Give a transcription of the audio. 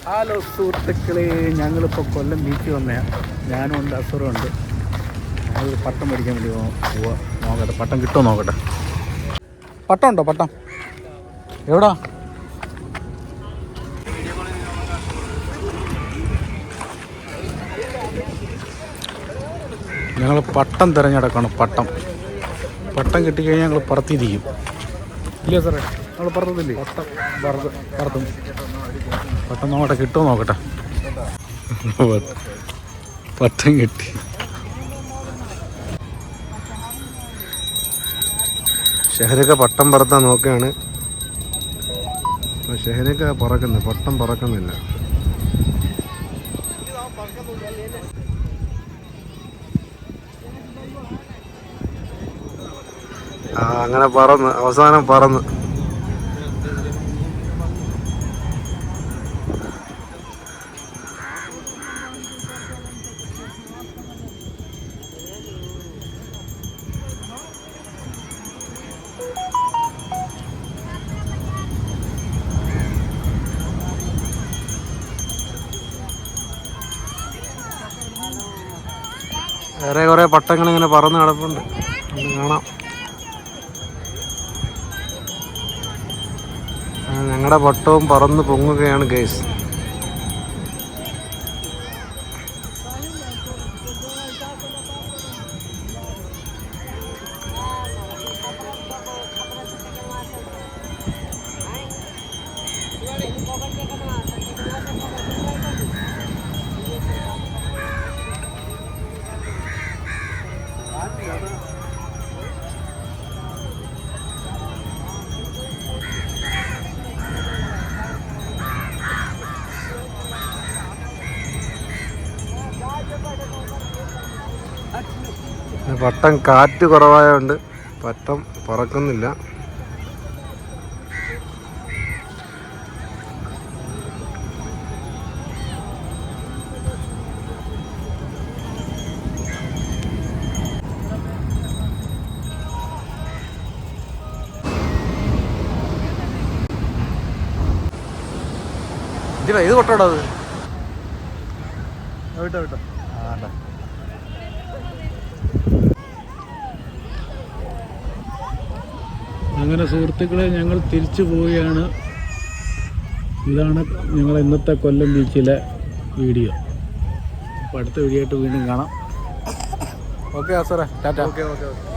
Hello സുഹൃത്തുക്കളെ, ഞങ്ങളിപ്പോൾ കൊല്ലം beach വന്നതാണ്. ഞാനും ഉണ്ട്, അസുറും ഉണ്ട്. ഞങ്ങൾ പട്ടം മേടിക്കാൻ വേണ്ടി പോവാ. നോക്കട്ടെ, പട്ടം കിട്ടുമോ നോക്കട്ടെ. പട്ടം ഉണ്ടോ? പട്ടം എവിടാ? ഞങ്ങൾ പട്ടം തിരഞ്ഞെടുക്കണം. പട്ടം കിട്ടിക്കഴിഞ്ഞാൽ ഞങ്ങൾ പറത്തിയിരിക്കും. ഇല്ല സാറേ, ഞങ്ങൾ പറത്തത്തില്ലേ? പറത്തും. പട്ടം നോക്കട്ടെ, കിട്ടുമോ നോക്കട്ടെ. പട്ടം കിട്ടി. ഷെഹരൊക്കെ പട്ടം പറത്താൻ നോക്കുകയാണ്. ഷെഹരൊക്കെ പറക്കുന്നു, പട്ടം പറക്കുന്നില്ല. അങ്ങനെ അവസാനം പറന്ന്. വേറെ കുറേ പട്ടങ്ങൾ ഇങ്ങനെ പറന്ന് കിടപ്പുണ്ട്, കാണാം. ഞങ്ങളുടെ പട്ടവും പറന്ന് പൊങ്ങുകയാണ് ഗൈസ്. പട്ടം കാറ്റ് കുറവായതുകൊണ്ട് പട്ടം പറക്കുന്നില്ല. ഇത് കൊട്ടോടാ, അത് വിട്ടോ. അങ്ങനെ സുഹൃത്തുക്കളെ, ഞങ്ങൾ തിരിച്ചു പോവുകയാണ്. ഇതാണ് ഞങ്ങൾ ഇന്നത്തെ കൊല്ലം ബീച്ചിലെ വീഡിയോ. അപ്പോൾ അടുത്ത വീഡിയോ ആയിട്ട് വീണ്ടും കാണാം. ഓക്കെ സാറേ, ടാറ്റ. ഓക്കെ.